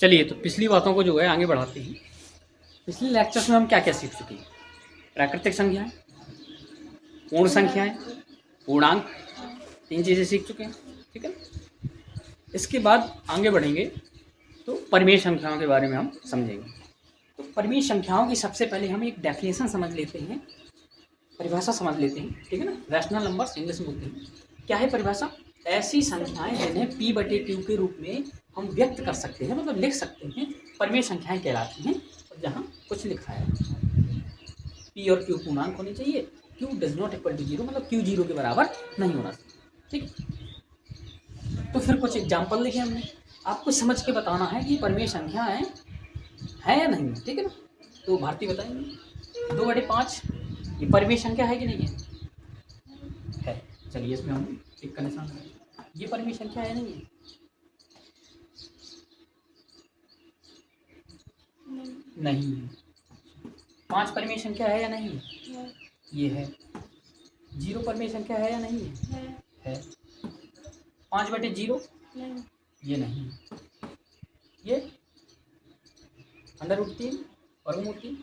चलिए तो पिछली बातों को जो है आगे बढ़ाते हैं। पिछले लेक्चर्स में हम क्या क्या सीख चुके हैं? प्राकृतिक संख्याएं, पूर्ण संख्याएं, पूर्णांक, 3 चीज़ें सीख चुके हैं। ठीक है, इसके बाद आगे बढ़ेंगे तो परिमेय संख्याओं के बारे में हम समझेंगे। तो परिमेय संख्याओं की सबसे पहले हम एक डेफिनेशन समझ लेते हैं, परिभाषा समझ लेते हैं। ठीक है ना, रैशनल नंबर्स इंग्लिश में बोलते हैं। क्या है परिभाषा? ऐसी संख्याएं जिन्हें P/Q के रूप में हम व्यक्त कर सकते हैं, मतलब लिख सकते हैं, परिमेय संख्याएं कहलाती हैं। और जहाँ कुछ लिखा है P और Q पूर्णांक होनी चाहिए, Q does not equal to 0, मतलब Q 0 के बराबर नहीं होना चाहिए। ठीक, तो फिर कुछ एग्जाम्पल लिखे हमने, आपको समझ के बताना है कि परिमेय संख्याएं है या नहीं। ठीक है ना, तो भारती बताएंगे 2/5 ये परिमेय संख्या है कि नहीं है? चलिए इसमें हम एक का निशान लगाएंगे। ये परिमेय संख्या है नहीं है? नहीं है। 5 परिमेय संख्या है या नहीं है? ये है। 0 परिमेय संख्या है या नहीं है? 5/0 ये नहीं है। ये √3 वर्गमूल 3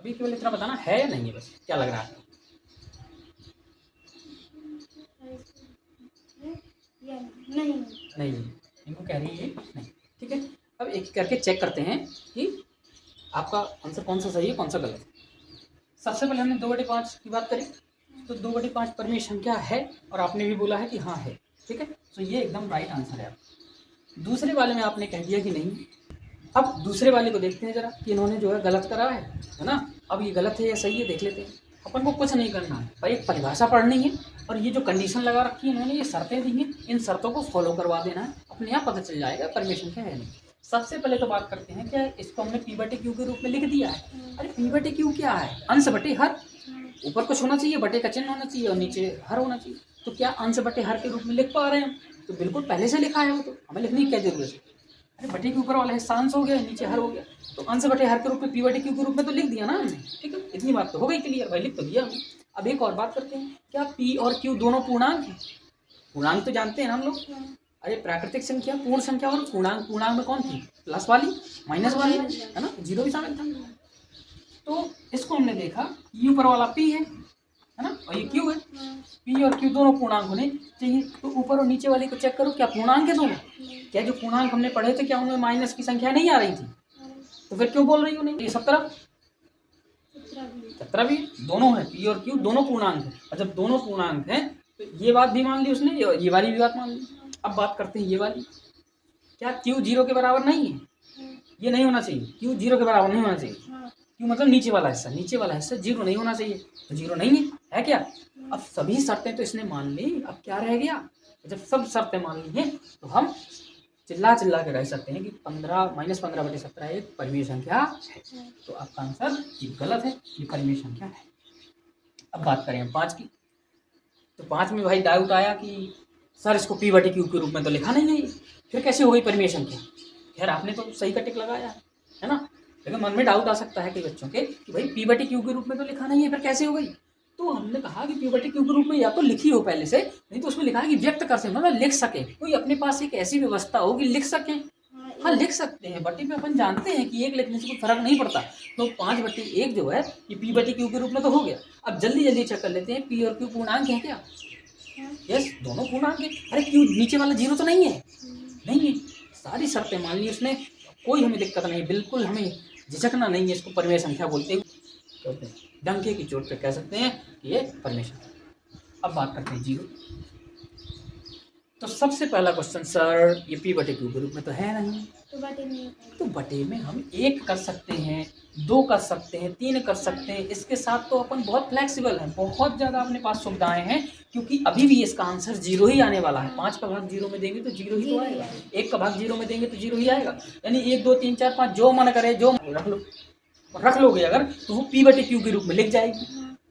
अभी केवल इतना बताना है या नहीं है, बस क्या लग रहा है? नहीं, इनको कह रही है नहीं। ठीक है, अब एक एक करके चेक करते हैं कि आपका आंसर कौन सा सही है कौन सा गलत है। सबसे पहले हमने 2/5 की बात करी, तो 2/5 परिमेय संख्या है और आपने भी बोला है कि हाँ है। ठीक है, तो ये एकदम राइट आंसर है। दूसरे वाले में आपने कह दिया कि नहीं। अब दूसरे वाले को देखते हैं जरा कि इन्होंने जो है गलत करा है ना। अब ये गलत है या सही है देख लेते हैं। अपन को कुछ नहीं करना है, पर एक परिभाषा पढ़नी है और ये जो कंडीशन लगा रखी है इन्होंने, ये शर्तें दी हैं, इन शर्तों को फॉलो करवा देना है, अपने आप पता चल जाएगा परिमेय संख्या है नहीं। सबसे पहले तो बात करते हैं क्या इसको हमने P/Q के रूप में लिख दिया है। अरे P/Q क्या है? अंश बटे हर। ऊपर कुछ होना चाहिए, बटे का चिन्ह होना चाहिए और नीचे हर होना चाहिए। तो क्या अंश बटे हर के रूप में लिख पा रहे हैं? तो बिल्कुल पहले से लिखा है वो, तो हमें लिखने की क्या जरूरत है? अरे बटे के ऊपर वाला हिस्सा अंश हो गया, नीचे हर हो गया, तो अंश बटे हर के रूप में P/Q के रूप में तो लिख दिया ना हमने। ठीक है, इतनी बात तो हो गई क्लियर, भाई लिख तो दिया हमने। अब एक और बात करते हैं, क्या P और Q दोनों पूर्णांक हैं? पूर्णांक तो जानते हैं ना हम लोग। अरे प्राकृतिक संख्या, पूर्ण संख्या और पूर्णांक, पूर्णांक में कौन थी? प्लस वाली, माइनस वाली, है ना, 0 भी शामिल था। तो इसको हमने देखा, ये ऊपर वाला P है ना, और ये Q है। P और Q दोनों पूर्णांक होने चाहिए, तो ऊपर और नीचे वाले को चेक करो, क्या पूर्णांक है दोनों? क्या जो पूर्णांक हमने पढ़े थे क्या उनमें माइनस की संख्या नहीं आ रही थी? तो फिर क्यों बोल रही हो नहीं? ये 17 भी दोनों है, P और Q दोनों पूर्णांक है। और जब दोनों पूर्णांक है तो ये बात भी मान ली उसने, ये वाली भी बात मान ली। अब बात करते हैं ये वाली, क्या Q 0 के बराबर नहीं है? ये नहीं होना चाहिए, Q 0 के बराबर नहीं होना चाहिए। Q मतलब नीचे वाला हिस्सा, नीचे वाला हिस्सा 0 नहीं होना चाहिए, तो 0 नहीं है क्या? अब सभी शर्तें तो इसने मान ली, अब क्या रह गया? जब सब शर्तें मान ली हैं तो हम चिल्ला चिल्ला के कह सकते हैं कि 15 एक परिमेय संख्या है। तो आपका आंसर ये गलत है, ये परिमेय संख्या है। अब बात करें हम 5 की, तो 5 में भाई डाउट आया कि सर इसको P/Q के रूप में तो लिखा नहीं है, फिर कैसे हो गई परिमेय संख्या? खैर आपने तो सही का टिक लगाया है ना, लेकिन मन में डाउट आ सकता है कई बच्चों के कि भाई P/Q के रूप में तो लिखा नहीं है, फिर कैसे हो गई? तो हमने कहा कि P/Q के रूप में या तो लिखी हो पहले से, नहीं तो उसमें लिखा है कि व्यक्त कर सके, मतलब लिख सके, कोई अपने पास एक ऐसी व्यवस्था हो कि लिख सके। हाँ लिख सकते हैं, बटे पे अपन जानते हैं कि 1 लिखने से कोई फर्क नहीं पड़ता, तो 5/1 जो है ये P/Q के रूप में तो हो गया। अब जल्दी जल्दी चेक कर लेते हैं P और Q पूर्णांक है क्या? यस, दोनों पूर्णांक है। अरे Q नीचे वाला 0 तो नहीं है? नहीं है, सारी शर्तें मान ली उसने, कोई हमें दिक्कत नहीं, बिल्कुल हमें झिझकना नहीं है। इसको परिमेय संख्या बोलते हैं, डंके की चोट पे कह सकते हैं कि ये परिमेय संख्या। अब बात करते हैं 0। तो सबसे पहला क्वेश्चन, सर ये P/Q के रूप में तो है नहीं, तो बटे में हम 1 कर सकते हैं, 2 कर सकते हैं, 3 कर सकते हैं। इसके साथ तो अपन बहुत फ्लेक्सिबल हैं, बहुत ज़्यादा अपने पास सुविधाएं हैं, क्योंकि अभी भी इसका आंसर 0 ही आने वाला है। 5 का भाग 0 में देंगे तो 0 ही तो आएगा, 1 का भाग 0 में देंगे तो 0 ही आएगा। यानी 1 2 3 4 5 जो मन करे जो रख लोगे अगर, तो वो P/Q के रूप में लिख जाएगी।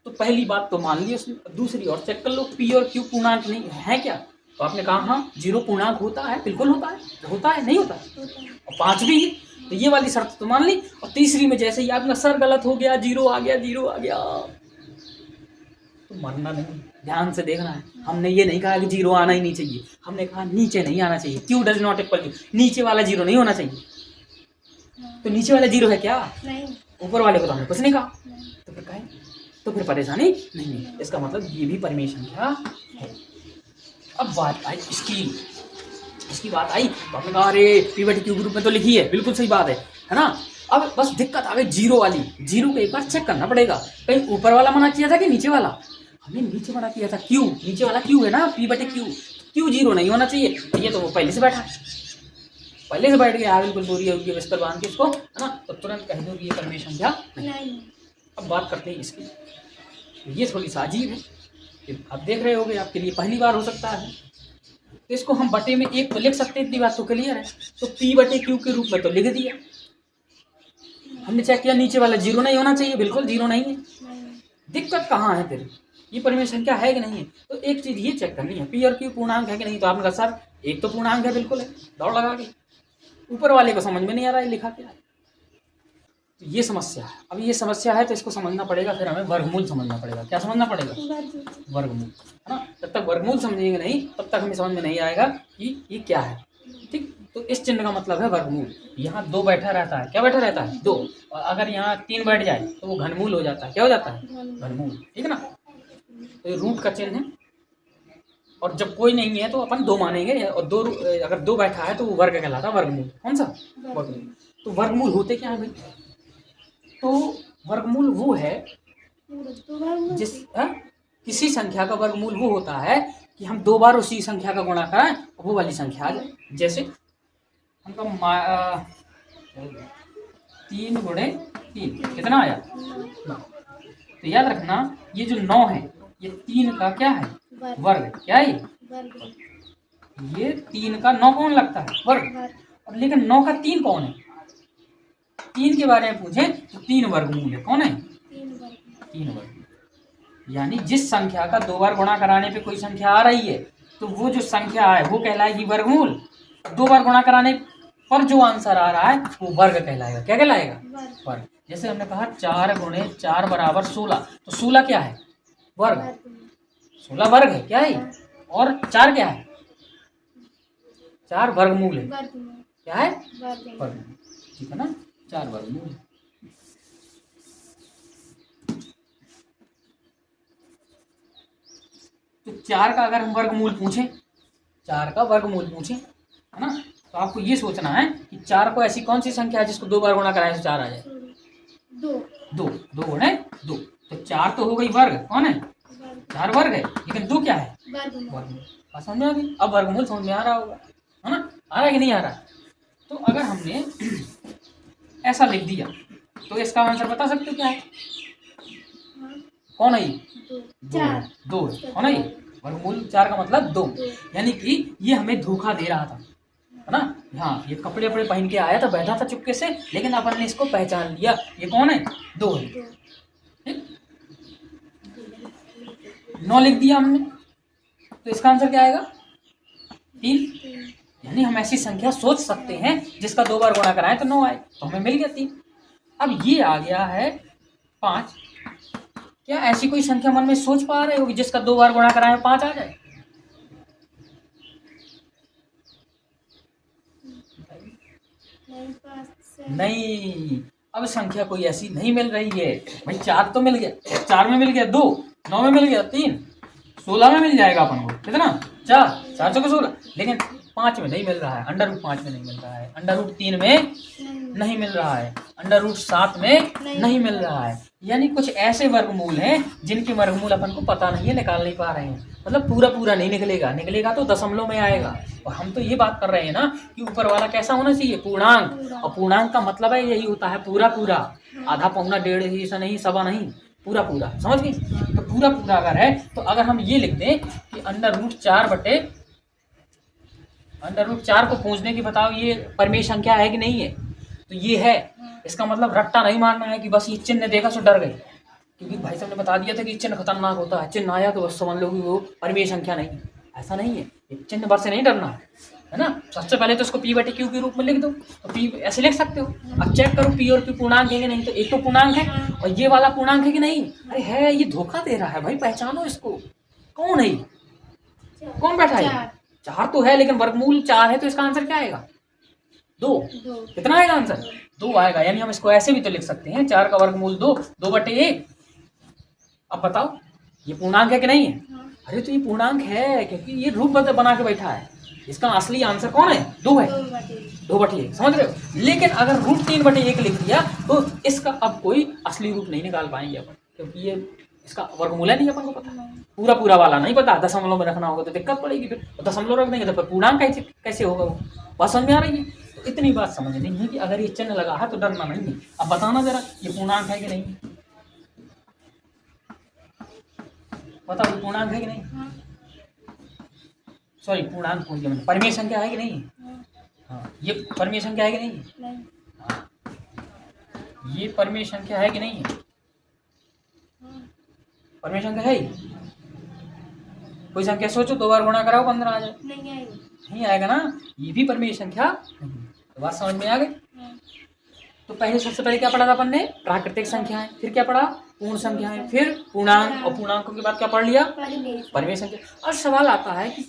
तो पहली बात तो मान ली उसने। दूसरी और चेक कर लो, P और Q पूर्णांक नहीं है क्या? तो आपने कहा हाँ 0 पूर्णांक होता है, बिल्कुल होता है नहीं होता? और 5 भी है, तो ये वाली शर्त तो मान ली। और तीसरी में जैसे ही आपका सर गलत हो गया, 0 आ गया, 0 आ गया, तो मरना नहीं, ध्यान से देखना है। हमने ये नहीं कहा कि जीरो आना ही नहीं चाहिए, हमने कहा नीचे नहीं आना चाहिए। Q does not equal to, नीचे वाला जीरो नहीं होना चाहिए। तो नीचे वाला जीरो है क्या? नहीं। ऊपर वाले को तो हमने कुछ नहीं कहा, तो फिर कहें तो फिर परेशानी नहीं है। इसका मतलब ये भी परिमेय संख्या है। अब बात आई इसकी बात आई तो हमने कहा अरे पी बटे क्यू ग्रुप में तो लिखी है, बिल्कुल सही बात है ना। अब बस दिक्कत आ गई जीरो वाली। जीरो को एक बार चेक करना पड़ेगा, कहीं ऊपर वाला मना किया था कि नीचे वाला? हमने नीचे मना किया था। क्यू नीचे वाला क्यू है ना, पी बटे क्यू, क्यू जीरो नहीं होना चाहिए। ये तो वो पहले से बैठा है, पहले से बैठ गया, बिल्कुल बोरी होगी बिस्तर बांध के इसको, है ना, तो तुरंत कह दो कि ये परिमेय संख्या नहीं। अब बात करते हैं इसकी। ये थोड़ी सा अजीब है, आप देख रहे होगे, आपके लिए पहली बार हो सकता है। तो इसको हम बटे में एक तो लिख सकते हैं, इतनी बात तो क्लियर है। तो पी बटे क्यू के रूप में तो लिख दिया। हमने चेक किया नीचे वाला जीरो नहीं होना चाहिए, बिल्कुल जीरो नहीं है। दिक्कत कहाँ है फिर? ये परिमेय संख्या है कि नहीं है? तो एक चीज ये चेक करनी है, पी और क्यू पूर्णांक है कि नहीं। तो आपने कहा सर एक तो पूर्णांक है, बिल्कुल है, दौड़ लगा के। ऊपर वाले को समझ में नहीं आ रहा है लिखा क्या है, तो ये समस्या है। अब ये समस्या है तो इसको समझना पड़ेगा, फिर हमें वर्गमूल समझना पड़ेगा। क्या समझना पड़ेगा? वर्गमूल, है ना। जब तक वर्गमूल समझेंगे नहीं तब तक हमें समझ में नहीं आएगा कि ये क्या है। ठीक, तो इस चिन्ह का मतलब है वर्गमूल। यहाँ दो बैठा रहता है, क्या बैठा रहता है? दो। और अगर यहाँ तीन बैठ जाए तो वो घनमूल हो जाता है। क्या हो जाता है? घनमूल, ठीक है ना। तो ये रूट का चिन्ह है, और जब कोई नहीं है तो अपन दो मानेंगे, और दो अगर दो बैठा है तो वो वर्ग कहलाता है, वर्गमूल। कौन सा? वर्गमूल। तो वर्गमूल होते क्या है भाई? तो वर्गमूल वो है जिस किसी संख्या का वर्गमूल वो होता है कि हम दो बार उसी संख्या का गुणा कराएं, वो वाली संख्या आ जाए। जैसे हमको 3 गुणे 3 कितना आया? 9। तो याद रखना ये जो 9 है ये 3 का क्या है? वर्ग। क्या है ये 3 का 9 कौन लगता है? वर्ग। और लेकिन 9 का 3 कौन है? 3 के बारे में पूछे तो 3 वर्गमूल है। कौन है? 3 वर्गमूल। यानी जिस संख्या का दो बार गुणा कराने पे कोई संख्या आ रही है तो वो जो संख्या है वो कहलाएगी वर्गमूल। दो बार गुणा कराने पर जो आंसर आ रहा है वो वर्ग कहलाएगा। क्या कहलाएगा? वर्ग। जैसे हमने कहा 4 गुणे 4 बराबर 16, तो 16 क्या है? वर्ग। 16 वर्ग है। क्या है? और 4 क्या है? 4 वर्गमूल है। क्या है? वर्गमूल। ठीक है ना, 4 वर्गमूल। तो 4 का अगर हम वर्गमूल पूछें, 4 का वर्गमूल पूछें, है ना, तो आपको ये सोचना है कि 4 को ऐसी कौन सी संख्या है जिसको दो बार गुणा कराए तो 4 आ जाए? दो गुणे 2। तो 4 तो हो गई वर्ग। कौन है? 4 वर्ग है, लेकिन 2 क्या है? वर्गमूल। समझ में आ गई? अब वर्गमूल समझ में आ रहा होगा, है ना। आ रहा है कि नहीं आ रहा? तो अगर हमने ऐसा लिख दिया तो इसका आंसर बता सकते हो क्या है? कौन है? 2 है। कौन है? वर्गमूल 4 का मतलब 2। यानी कि ये हमें धोखा दे रहा था, है ना। हाँ, ये कपड़े वपड़े पहन के आया था, बैठा था चुपके से, लेकिन अपन ने इसको पहचान लिया। ये कौन है? 2 है। ठीक, 9 लिख दिया हमने, तो इसका आंसर क्या आएगा? 3। यानी हम ऐसी संख्या सोच सकते हैं जिसका दो बार गुणा कराएं तो 9 आए, तो हमें मिल गया 3। अब ये आ गया है 5। क्या ऐसी कोई संख्या मन में सोच पा रहे हो कि जिसका दो बार गुणा कराएं 5 आ जाए? नहीं, अब संख्या कोई ऐसी नहीं मिल रही है भाई। 4 तो मिल गया, 4 में मिल गया 2, 9 में मिल गया 3, 16 में मिल जाएगा अपन को। कितना? 4 4 16। लेकिन 5 में नहीं मिल रहा है, अंडर रूट 5 में नहीं मिल रहा है, अंडर रूट 3 में नहीं मिल रहा है, अंडर रूट 7 में नहीं मिल रहा है। यानी कुछ ऐसे वर्गमूल हैं जिनके वर्गमूल अपन को पता नहीं है, निकाल नहीं पा रहे हैं। मतलब पूरा पूरा नहीं निकलेगा, निकलेगा तो दशमलव में आएगा। और हम तो ये बात कर रहे हैं ना कि ऊपर वाला कैसा होना चाहिए? पूर्णांक। और पूर्णांक का मतलब है यही होता है पूरा पूरा, आधा पौना डेढ़ ऐसा नहीं, सवा नहीं, पूरा पूरा। समझ गई? तो पूरा पूरा अगर है तो अगर हम ये लिख दें कि अंडर रूट 4 को पूछने की बताओ ये परिमेय संख्या है कि नहीं है, तो ये है। इसका मतलब रट्टा नहीं मारना है कि बस ये चिन्ह देखा सो डर गए, क्योंकि भाई साहब ने बता दिया था कि चिन्ह खतरनाक होता है, चिन्ह आया तो बस समझ लो कि वो परिमेय संख्या नहीं है। ऐसा नहीं है, ये चिन्ह भर से नहीं डरना है ना। सबसे पहले तो इसको पी बटे क्यू के रूप में लिख दो, तो पी ऐसे लिख सकते हो। अब चेक करो पी और क्यू पूर्णांक है कि नहीं, तो एक तो पूर्णांक है और ये वाला पूर्णांक है कि नहीं। अरे है, ये धोखा दे रहा है भाई, पहचानो इसको। कौन है? कौन बैठा है? 4 तो है, लेकिन वर्गमूल 4 है, तो इसका आंसर क्या आएगा? 2। कितना आएगा आंसर? 2 आएगा। यानी हम इसको ऐसे भी तो लिख सकते हैं, 4 का वर्गमूल 2, 2/1। अब बताओ ये पूर्णांक है कि नहीं है? अरे तो ये पूर्णांक है, क्योंकि ये रूप बना के बैठा है। इसका असली आंसर कौन है? 2 है। 2/1, समझ रहे हो? लेकिन अगर √3/1 लिख दिया तो इसका अब कोई असली रूप नहीं निकाल पाएंगे अपन, क्योंकि ये इसका वर्गमूल है नहीं अपन को पता, पूरा पूरा वाला नहीं पता। दशमलव में रखना होगा तो दिक्कत पड़ेगी, फिर दशमलव रख देंगे तो फिर पूर्णांक कैसे होगा वो? बात समझ में आ रही है? तो इतनी बात समझनी है कि अगर ये चिन्ह लगा है तो डरना नहीं है। अब बताना जरा ये पूर्णांक है कि नहीं? बताओ ये पूर्णांक है कि नहीं? सॉरी, पूर्णांक भूल गया मैंने। परिमेय संख्या है कि नहीं? हाँ, ये परिमेय संख्या है कि नहीं? हाँ, ये परिमेय संख्या है कि नहीं है? परिमेय संख्या है ही? कोई संख्या सोचो, 2 बार गुणा कराओ 15 आ जाए। नहीं आएगा ना? ये भी परिमेय संख्या नहीं। तो बात समझ में आ गई? तो पहले सबसे पहले क्या पढ़ा था अपन ने? प्राकृतिक संख्याएं। फिर क्या पढ़ा? पूर्ण संख्याएं। फिर पूर्णांक, और पूर्णांकों के बाद क्या पढ़ लिया? परिमेय संख्या। अब सवाल आता है कि